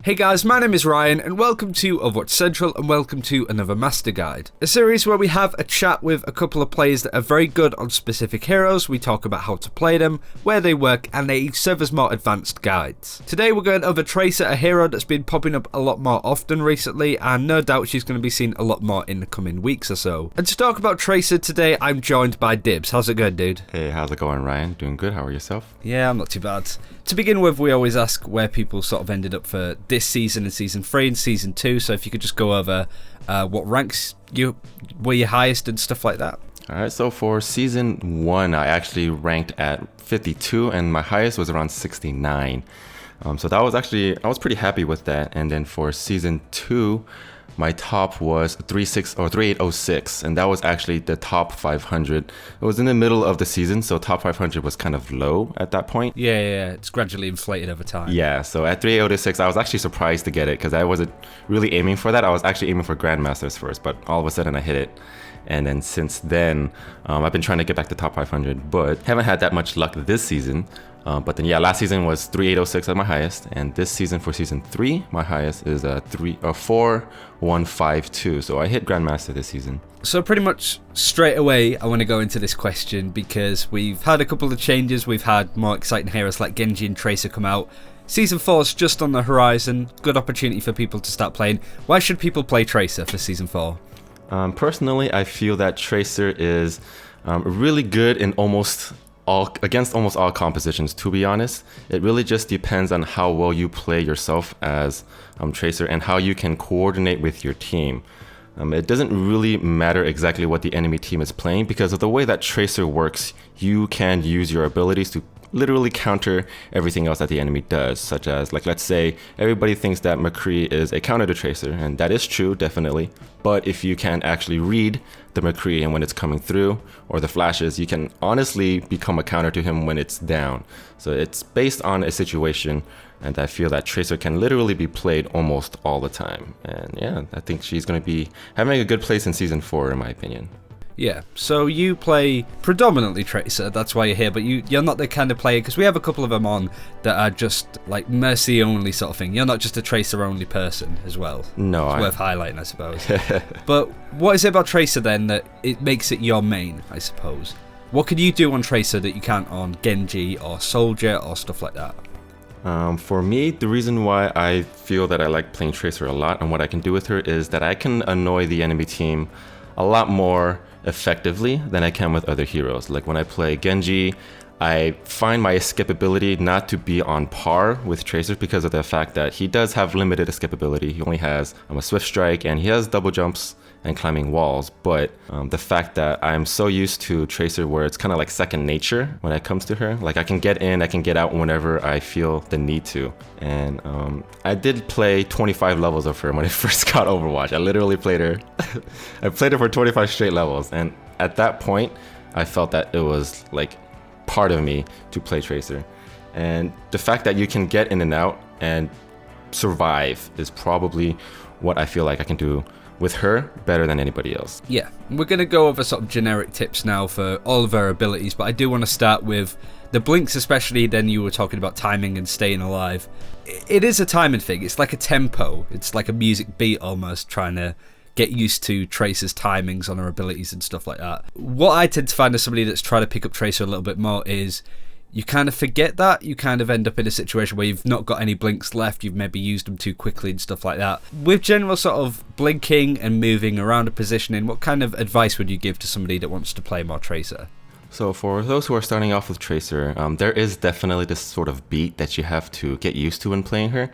Hey guys, my name is Ryan and welcome to Overwatch Central and welcome to another Master Guide. A series where we have a chat with a couple of players that are very good on specific heroes, we talk about how to play them, where they work, and they serve as more advanced guides. Today we're going over Tracer, a hero that's been popping up a lot more often recently, and no doubt she's going to be seen a lot more in the coming weeks or so. And to talk about Tracer today, I'm joined by Dibz. How's it going, dude? Hey, how's it going, Ryan? Doing good, how are yourself? Yeah, I'm not too bad. To begin with, we always ask where people sort of ended up for this season and Season 3 and Season 2, so if you could just go over what ranks you were your highest and stuff like that. Alright, so for Season 1, I actually ranked at 52, and my highest was around 69. So that was actually, I was pretty happy with that. And then for Season 2, my top was 3806, and that was actually the top 500. It was in the middle of the season, so top 500 was kind of low at that point. Yeah, it's gradually inflated over time. Yeah, so at 3806, I was actually surprised to get it because I wasn't really aiming for that. I was actually aiming for Grandmasters first, but all of a sudden I hit it. And then since then, I've been trying to get back to top 500, but haven't had that much luck this season. But then, yeah, last season was 3806 at my highest, and this season for Season 3, my highest is 4152. So I hit Grandmaster this season. So pretty much straight away, I want to go into this question because we've had a couple of changes. We've had more exciting heroes like Genji and Tracer come out. Season 4 is just on the horizon. Good opportunity for people to start playing. Why should people play Tracer for Season 4? Personally, I feel that Tracer is really good in against almost all compositions, to be honest. It really just depends on how well you play yourself as Tracer and how you can coordinate with your team. It doesn't really matter exactly what the enemy team is playing because of the way that Tracer works. You can use your abilities to literally counter everything else that the enemy does, such as, like, let's say everybody thinks that McRae is a counter to Tracer, and that is true, definitely. But if you can actually read the McRae and when it's coming through, or the flashes, you can honestly become a counter to him when it's down. So it's based on a situation, and I feel that Tracer can literally be played almost all the time. And yeah, I think she's going to be having a good place in Season 4, in my opinion. Yeah, so you play predominantly Tracer, that's why you're here, but you're not the kind of player, because we have a couple of them on that are just like Mercy only sort of thing. You're not just a Tracer only person as well. No, it's worth highlighting, I suppose. But what is it about Tracer then that it makes it your main, I suppose? What can you do on Tracer that you can't on Genji or Soldier or stuff like that? For me, the reason why I feel that I like playing Tracer a lot and what I can do with her is that I can annoy the enemy team a lot more effectively than I can with other heroes. Like when I play Genji, I find my escapability not to be on par with Tracer because of the fact that he does have limited escapability. He only has a Swift Strike and he has double jumps and climbing walls, but the fact that I'm so used to Tracer where it's kind of like second nature when it comes to her. Like I can get in, I can get out whenever I feel the need to. And I did play 25 levels of her when I first got Overwatch. I literally played her. I played her for 25 straight levels, and at that point I felt that it was like part of me to play Tracer. And the fact that you can get in and out and survive is probably what I feel like I can do with her better than anybody else. Yeah, we're going to go over sort of generic tips now for all of her abilities, but I do want to start with the blinks, especially. Then you were talking about timing and staying alive. It is a timing thing. It's like a tempo. It's like a music beat almost, trying to get used to Tracer's timings on her abilities and stuff like that. What I tend to find as somebody that's trying to pick up Tracer a little bit more is you kind of forget that. You kind of end up in a situation where you've not got any blinks left. You've maybe used them too quickly and stuff like that. With general sort of blinking and moving around a positioning, what kind of advice would you give to somebody that wants to play more Tracer? So for those who are starting off with Tracer, there is definitely this sort of beat that you have to get used to when playing her.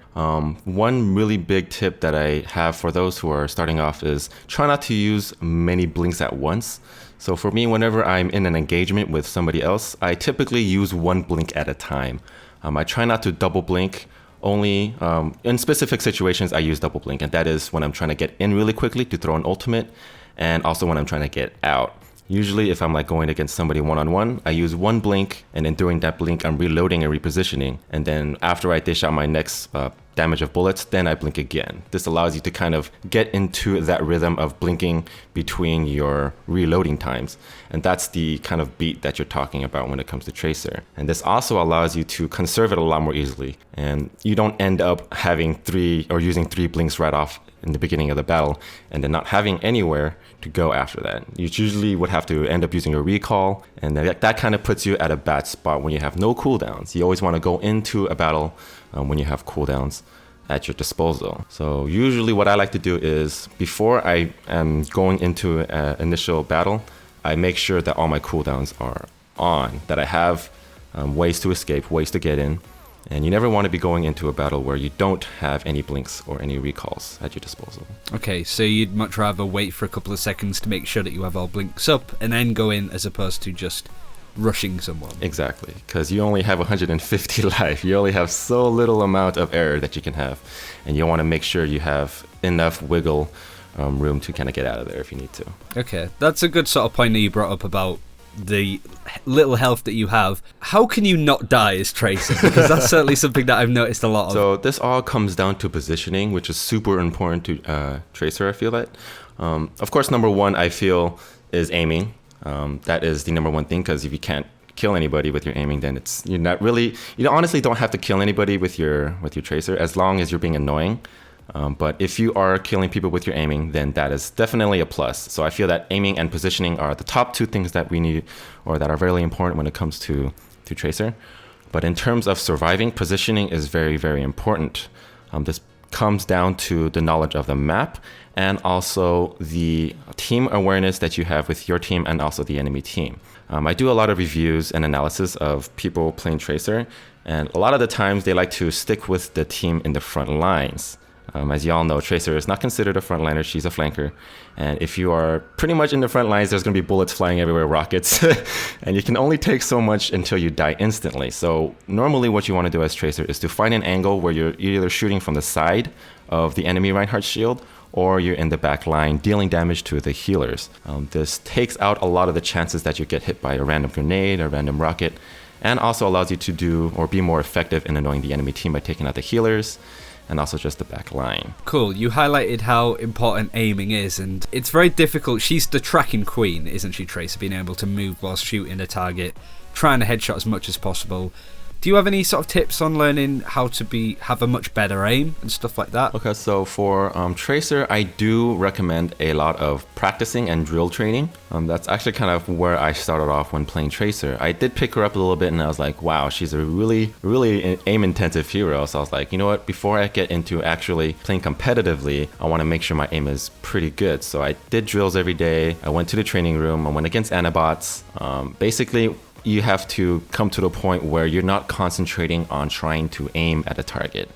One really big tip that I have for those who are starting off is try not to use many blinks at once. So for me, whenever I'm in an engagement with somebody else, I typically use one blink at a time. I try not to double blink. Only in specific situations I use double blink, and that is when I'm trying to get in really quickly to throw an ultimate, and also when I'm trying to get out. Usually if I'm like going against somebody one-on-one, I use one blink, and then during that blink I'm reloading and repositioning, and then after I dish out my next damage of bullets, then I blink again. This allows you to kind of get into that rhythm of blinking between your reloading times. And that's the kind of beat that you're talking about when it comes to Tracer. And this also allows you to conserve it a lot more easily. And you don't end up having 3 or using 3 blinks right off in the beginning of the battle and then not having anywhere to go after that. You usually would have to end up using a recall, and that kind of puts you at a bad spot when you have no cooldowns. You always want to go into a battle when you have cooldowns at your disposal. So usually what I like to do is before I am going into an initial battle, I make sure that all my cooldowns are on, that I have ways to escape, ways to get in. And you never want to be going into a battle where you don't have any blinks or any recalls at your disposal. Okay, so you'd much rather wait for a couple of seconds to make sure that you have all blinks up and then go in, as opposed to just rushing someone. Exactly, because you only have 150 life. You only have so little amount of error that you can have. And you want to make sure you have enough wiggle room to kind of get out of there if you need to. Okay, that's a good sort of point that you brought up about the little health that you have. How can you not die as Tracer? Because that's certainly something that I've noticed a lot of. So this all comes down to positioning, which is super important to Tracer, I feel that. Of course, number one, I feel, is aiming. That is the number one thing, because if you can't kill anybody with your aiming, then you honestly don't have to kill anybody with your Tracer, as long as you're being annoying. But if you are killing people with your aiming, then that is definitely a plus. So I feel that aiming and positioning are the top 2 things that we need, or that are very important when it comes to Tracer. But in terms of surviving, positioning is very, very important. This comes down to the knowledge of the map and also the team awareness that you have with your team and also the enemy team. I do a lot of reviews and analysis of people playing Tracer, and a lot of the times they like to stick with the team in the front lines. As you all know, Tracer is not considered a frontliner, she's a flanker. And if you are pretty much in the front lines, there's going to be bullets flying everywhere, rockets. And you can only take so much until you die instantly. So normally what you want to do as Tracer is to find an angle where you're either shooting from the side of the enemy Reinhardt shield, or you're in the back line dealing damage to the healers. This takes out a lot of the chances that you get hit by a random grenade, a random rocket, and also allows you to do or be more effective in annoying the enemy team by taking out the healers, and also just the back line. Cool. You highlighted how important aiming is, and it's very difficult. She's the tracking queen, isn't she, Tracer? Being able to move while shooting a target, trying to headshot as much as possible. Do you have any sort of tips on learning how to have a much better aim and stuff like that? Okay, so for Tracer, I do recommend a lot of practicing and drill training. That's actually kind of where I started off when playing Tracer. I did pick her up a little bit and I was like, wow, she's a really, really aim-intensive hero. So I was like, you know what, before I get into actually playing competitively, I want to make sure my aim is pretty good. So I did drills every day. I went to the training room. I went against Anabots. Basically, you have to come to the point where you're not concentrating on trying to aim at a target.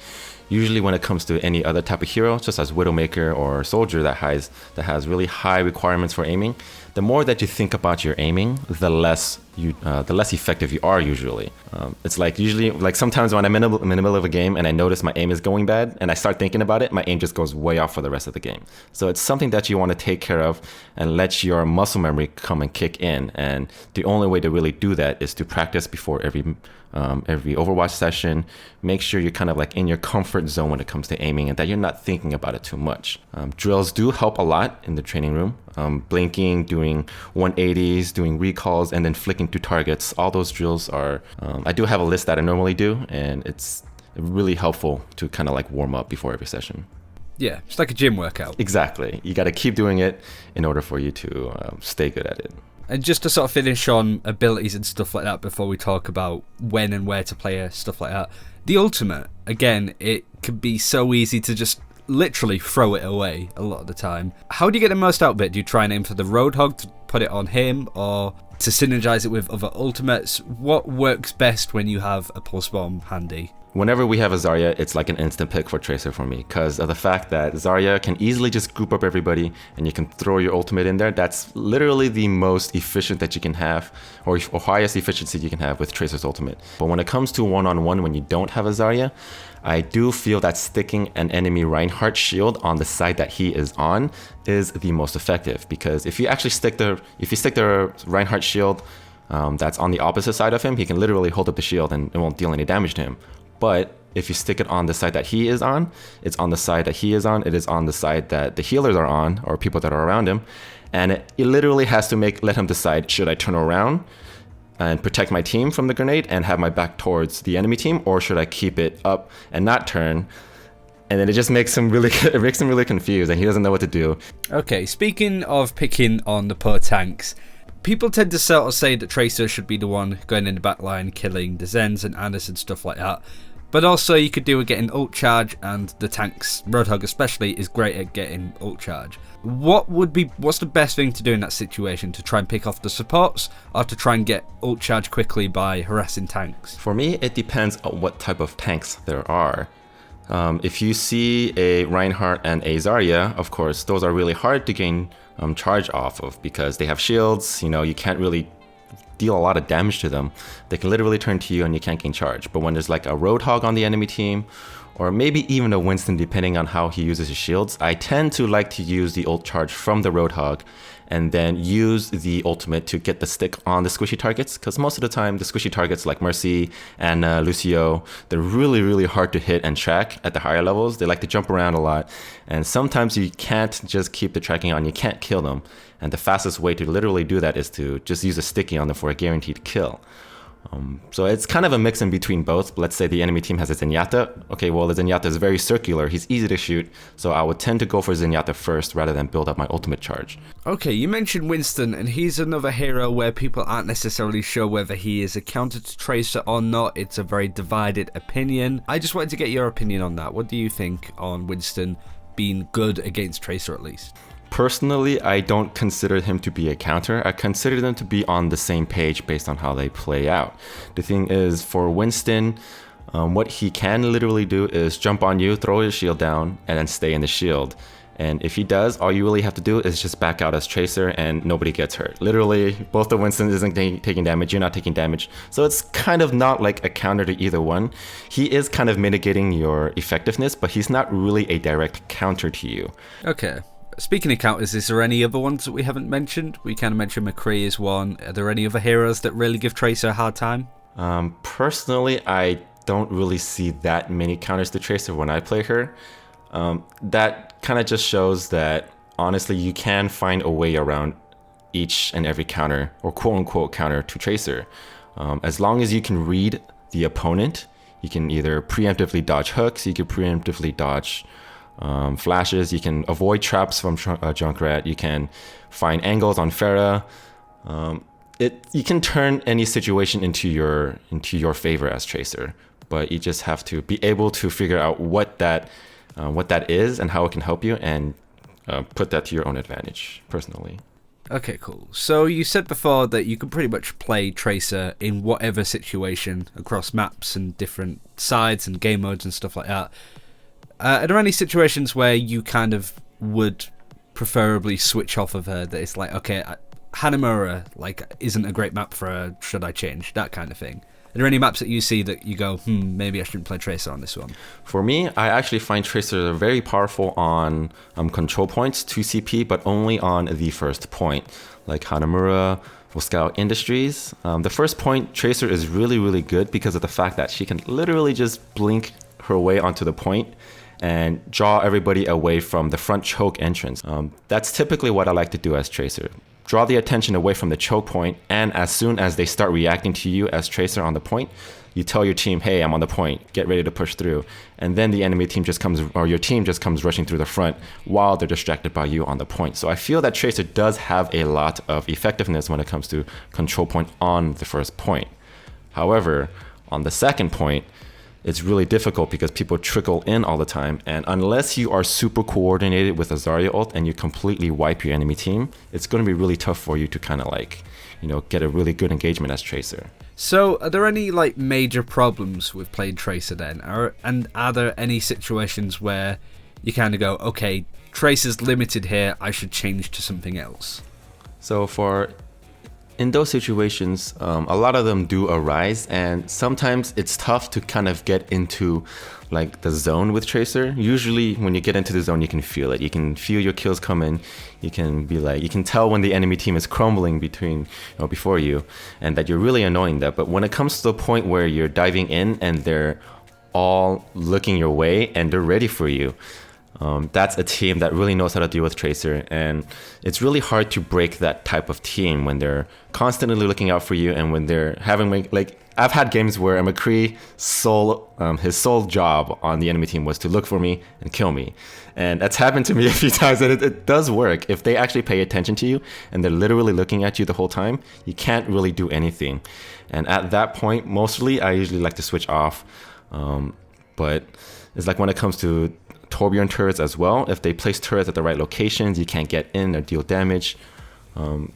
Usually when it comes to any other type of hero, just as Widowmaker or Soldier that has really high requirements for aiming, the more that you think about your aiming, the less effective you are usually. It's like usually, like sometimes when I'm in the middle of a game and I notice my aim is going bad and I start thinking about it, my aim just goes way off for the rest of the game. So it's something that you want to take care of and let your muscle memory come and kick in. And the only way to really do that is to practice before every Overwatch session. Make sure you're kind of like in your comfort zone when it comes to aiming and that you're not thinking about it too much. Drills do help a lot in the training room. Blinking, doing 180s, doing recalls, and then flicking to targets. All those drills are, I do have a list that I normally do, and it's really helpful to kind of like warm up before every session. Yeah, it's like a gym workout. Exactly. You got to keep doing it in order for you to stay good at it. And just to sort of finish on abilities and stuff like that before we talk about when and where to play her, stuff like that. The ultimate, again, it can be so easy to just literally throw it away a lot of the time. How do you get the most out of it? Do you try and aim for the Roadhog to put it on him, or to synergize it with other ultimates? What works best when you have a pulse bomb handy? Whenever we have a Zarya, it's like an instant pick for Tracer for me, because of the fact that Zarya can easily just group up everybody and you can throw your ultimate in there. That's literally the most efficient that you can have, or highest efficiency you can have with Tracer's ultimate. But when it comes to one-on-one, when you don't have a Zarya, I do feel that sticking an enemy Reinhardt shield on the side that he is on is the most effective, because if you actually stick the Reinhardt shield that's on the opposite side of him, he can literally hold up the shield and it won't deal any damage to him. But if you stick it on the side that he is on, it's on the side that he is on, it is on the side that the healers are on, or people that are around him. And it literally has to let him decide, should I turn around and protect my team from the grenade and have my back towards the enemy team, or should I keep it up and not turn? And then it just makes him really confused, and he doesn't know what to do. Okay, speaking of picking on the poor tanks, people tend to sort of say that Tracer should be the one going in the back line, killing the Zens and Anis and stuff like that. But also you could do with getting ult charge, and the tanks, Roadhog especially, is great at getting ult charge. What's the best thing to do in that situation? To try and pick off the supports, or to try and get ult charge quickly by harassing tanks? For me, it depends on what type of tanks there are. If you see a Reinhardt and a Zarya, of course, those are really hard to gain charge off of, because they have shields. You can't really deal a lot of damage to them. They can literally turn to you and you can't gain charge. But when there's like a Roadhog on the enemy team, or maybe even a Winston, depending on how he uses his shields, I tend to like to use the ult charge from the Roadhog and then use the ultimate to get the stick on the squishy targets, because most of the time the squishy targets like Mercy and Lucio, they're really hard to hit and track at the higher levels. They like to jump around a lot, and sometimes you can't just keep the tracking on, you can't kill them, and the fastest way to literally do that is to just use a sticky on them for a guaranteed kill. So it's kind of a mix in between both. Let's say the enemy team has a Zenyatta. Okay, well, the Zenyatta is very circular. He's easy to shoot. So I would tend to go for Zenyatta first rather than build up my ultimate charge. Okay, you mentioned Winston, and he's another hero where people aren't necessarily sure whether he is a counter to Tracer or not. It's a very divided opinion. I just wanted to get your opinion on that. What do you think on Winston being good against Tracer at least? Personally, I don't consider him to be a counter. I consider them to be on the same page based on how they play out. The thing is, for Winston, what he can literally do is jump on you, throw his shield down, and then stay in the shield. And if he does, all you really have to do is just back out as Tracer and nobody gets hurt. Literally, both the Winston isn't taking damage, you're not taking damage. So it's kind of not like a counter to either one. He is kind of mitigating your effectiveness, but he's not really a direct counter to you. Okay. Speaking of counters, is there any other ones that we haven't mentioned? We kind of mentioned McRae is one. Are there any other heroes that really give Tracer a hard time? Personally, I don't really see that many counters to Tracer when I play her. That kind of just shows that, honestly, you can find a way around each and every counter, or quote-unquote counter to Tracer. As long as you can read the opponent, you can either preemptively dodge hooks, you can preemptively dodge flashes, you can avoid traps from Junkrat, you can find angles on Pharah. You can turn any situation into your favor as Tracer, but you just have to be able to figure out what that is and how it can help you, and put that to your own advantage, personally. Okay, cool. So you said before that you can pretty much play Tracer in whatever situation across maps and different sides and game modes and stuff like that. Are there any situations where you kind of would preferably switch off of her, that it's like, okay, Hanamura isn't a great map for her, should I change? That kind of thing. Are there any maps that you see that you go, maybe I shouldn't play Tracer on this one? For me, I actually find Tracer very powerful on control points, 2 CP, but only on the first point, like Hanamura, Scout Industries. The first point, Tracer is really good because of the fact that she can literally just blink her way onto the point and draw everybody away from the front choke entrance. That's typically what I like to do as Tracer. Draw the attention away from the choke point, and as soon as they start reacting to you as Tracer on the point, you tell your team, hey, I'm on the point, get ready to push through. And then the enemy team just comes, or your team just comes rushing through the front while they're distracted by you on the point. So I feel that Tracer does have a lot of effectiveness when it comes to control point on the first point. However, on the second point, it's really difficult because people trickle in all the time, and unless you are super coordinated with a Zarya ult and you completely wipe your enemy team, it's going to be really tough for you to kind of get a really good engagement as Tracer. So are there any major problems with playing Tracer then? And are there any situations where you kind of go, okay, Tracer's limited here, I should change to something else? So in those situations, a lot of them do arise, and sometimes it's tough to kind of get into the zone with Tracer. Usually when you get into the zone, you can feel it. You can feel your kills come in. You can you can tell when the enemy team is crumbling before you, and that you're really annoying that. But when it comes to the point where you're diving in and they're all looking your way and they're ready for you. That's a team that really knows how to deal with Tracer, and it's really hard to break that type of team when they're constantly looking out for you and when they're having like I've had games where McRae his sole job on the enemy team was to look for me and kill me, and that's happened to me a few times, and it does work. If they actually pay attention to you and they're literally looking at you the whole time, you can't really do anything. And at that point, mostly I usually like to switch off, but it's like when it comes to Torbjorn turrets as well, if they place turrets at the right locations, you can't get in or deal damage.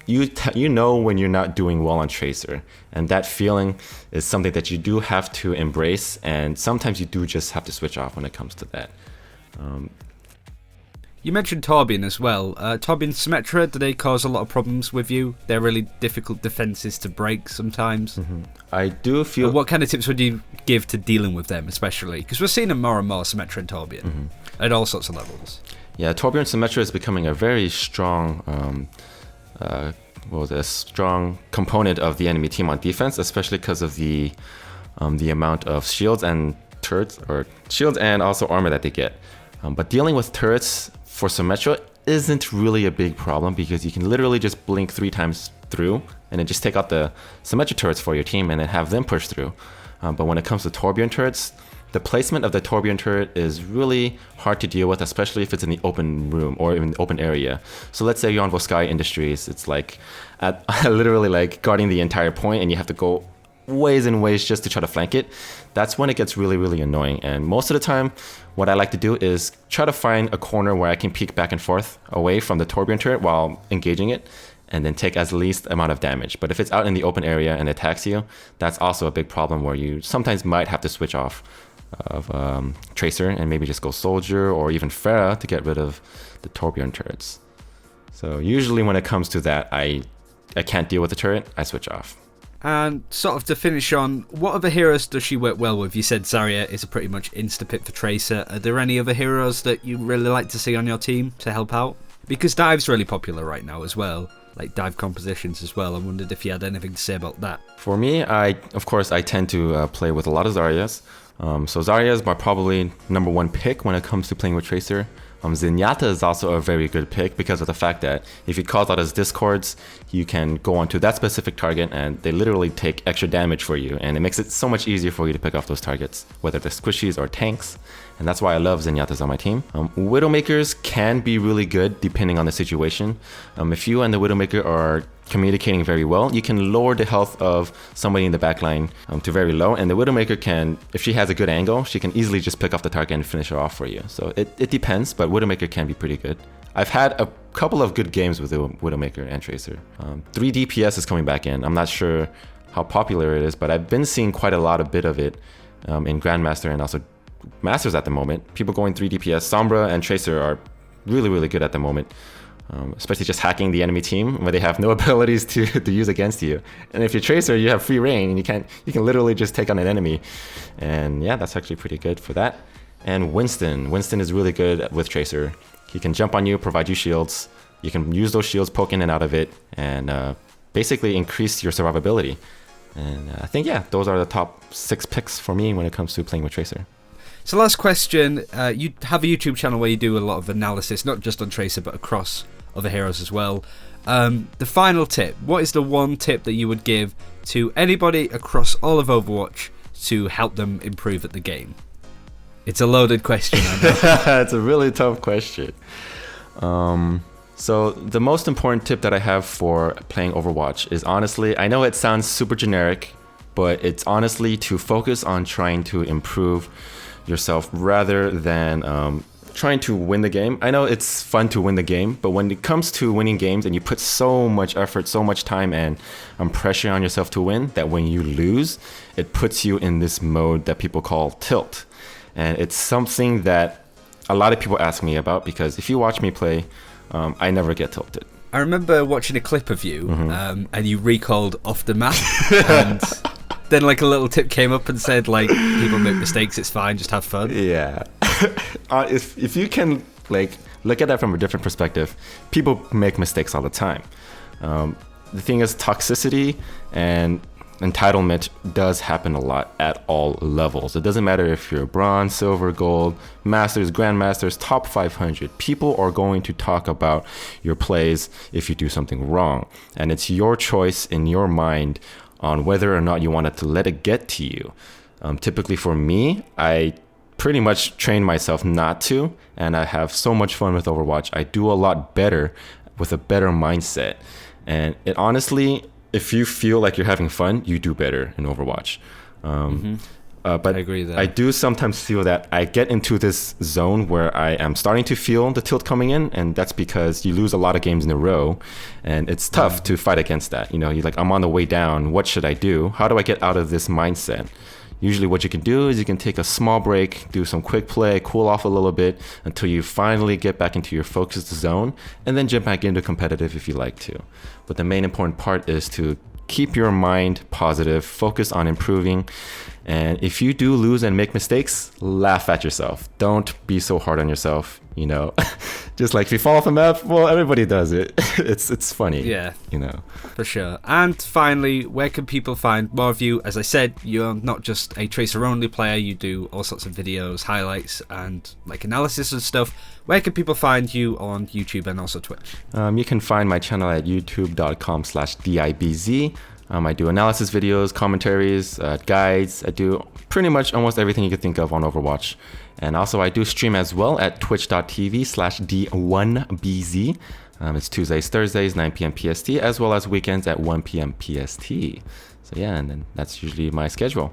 You know when you're not doing well on Tracer, and that feeling is something that you do have to embrace, and sometimes you do just have to switch off when it comes to that. You mentioned Torbjorn as well. Torbjorn Symmetra, do they cause a lot of problems with you? They're really difficult defenses to break sometimes. I do feel... What kind of tips would you give to dealing with them, especially? Because we're seeing them more and more, Symmetra and Torbjorn, at all sorts of levels. Yeah, Torbjorn Symmetra is becoming a very strong... a strong component of the enemy team on defense, especially because of the amount of shields and turrets, or shields and also armor that they get. But dealing with turrets for Symmetra isn't really a big problem, because you can literally just blink 3 times through and then just take out the Symmetra turrets for your team and then have them push through. But when it comes to Torbjorn turrets, the placement of the Torbjorn turret is really hard to deal with, especially if it's in the open room or in the open area. So let's say you're on Volskaya Industries, it's like literally like guarding the entire point, and you have to go ways and ways just to try to flank it. That's when it gets really, really annoying. And most of the time, what I like to do is try to find a corner where I can peek back and forth away from the Torbjorn turret while engaging it, and then take as least amount of damage. But if it's out in the open area and attacks you, that's also a big problem, where you sometimes might have to switch off of Tracer and maybe just go Soldier or even Pharah to get rid of the Torbjorn turrets. So usually when it comes to that, I can't deal with the turret, I switch off. And sort of to finish on, what other heroes does she work well with? You said Zarya is a pretty much insta-pick for Tracer. Are there any other heroes that you really like to see on your team to help out? Because Dive's really popular right now as well, like dive compositions as well. I wondered if you had anything to say about that. For me, of course, I tend to play with a lot of Zaryas. So Zarya is my probably #1 pick when it comes to playing with Tracer. Zenyatta is also a very good pick because of the fact that if he calls out his discords, you can go onto that specific target and they literally take extra damage for you, and it makes it so much easier for you to pick off those targets, whether they're squishies or tanks, and that's why I love Zenyatta's on my team. Widowmakers can be really good depending on the situation. If you and the Widowmaker are communicating very well, you can lower the health of somebody in the backline to very low, and the Widowmaker can, if she has a good angle, she can easily just pick off the target and finish her off for you. So it depends, but Widowmaker can be pretty good. I've had a couple of good games with the Widowmaker and Tracer. 3 DPS is coming back in. I'm not sure how popular it is, but I've been seeing quite a bit of it in Grandmaster and also Masters at the moment. People going 3 DPS. Sombra and Tracer are really, really good at the moment. Especially just hacking the enemy team where they have no abilities to use against you. And if you're Tracer, you have free reign, and you can literally just take on an enemy. And yeah, that's actually pretty good for that. And Winston is really good with Tracer. He can jump on you, provide you shields. You can use those shields, poke in and out of it, and basically increase your survivability. And I think, yeah, those are the top 6 picks for me when it comes to playing with Tracer. So last question, you have a YouTube channel where you do a lot of analysis, not just on Tracer, but across other heroes as well. The final tip, what is the one tip that you would give to anybody across all of Overwatch to help them improve at the game? It's a loaded question, I know. It's a really tough question. So the most important tip that I have for playing Overwatch is, honestly, I know it sounds super generic, but it's honestly to focus on trying to improve yourself rather than trying to win the game. I know it's fun to win the game, but when it comes to winning games and you put so much effort, so much time and pressure on yourself to win, that when you lose, it puts you in this mode that people call tilt. And it's something that a lot of people ask me about, because if you watch me play, I never get tilted. I remember watching a clip of you, and you recalled off the map, and then like a little tip came up and said, like, people make mistakes, it's fine, just have fun. Yeah. If you can like look at that from a different perspective, people make mistakes all the time. The thing is, toxicity and entitlement does happen a lot at all levels. It doesn't matter if you're bronze, silver, gold, masters, grandmasters, top 500. People are going to talk about your plays if you do something wrong. And it's your choice in your mind on whether or not you wanted to let it get to you. Typically for me, I pretty much train myself not to, and I have so much fun with Overwatch. I do a lot better with a better mindset. And it honestly, if you feel like you're having fun, you do better in Overwatch. But I agree there. I do sometimes feel that I get into this zone where I am starting to feel the tilt coming in, and that's because you lose a lot of games in a row, and it's tough to fight against that. You know, you're like, I'm on the way down. What should I do? How do I get out of this mindset? Usually what you can do is you can take a small break, do some quick play, cool off a little bit until you finally get back into your focused zone, and then jump back into competitive if you like to. But the main important part is to keep your mind positive, focus on improving. And if you do lose and make mistakes, laugh at yourself. Don't be so hard on yourself, you know. Just like if you fall off a map, well, everybody does it. It's funny. Yeah, you know. For sure. And finally, where can people find more of you? As I said, you're not just a Tracer-only player. You do all sorts of videos, highlights, and like analysis and stuff. Where can people find you on YouTube and also Twitch? You can find my channel at youtube.com/DIBZ. I do analysis videos, commentaries, guides. I do pretty much almost everything you could think of on Overwatch. And also I do stream as well at twitch.tv/D1BZ. It's Tuesdays, Thursdays, 9 p.m. PST, as well as weekends at 1 p.m. PST. So yeah, and then that's usually my schedule.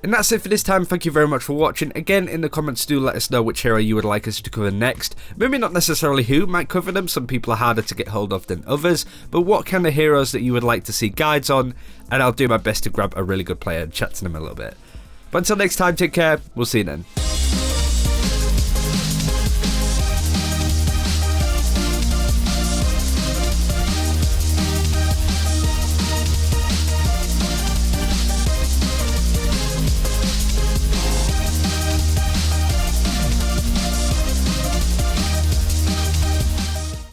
And that's it for this time. Thank you very much for watching. Again, in the comments, do let us know which hero you would like us to cover next. Maybe not necessarily who might cover them. Some people are harder to get hold of than others. But what kind of heroes that you would like to see guides on. And I'll do my best to grab a really good player and chat to them a little bit. But until next time, take care. We'll see you then.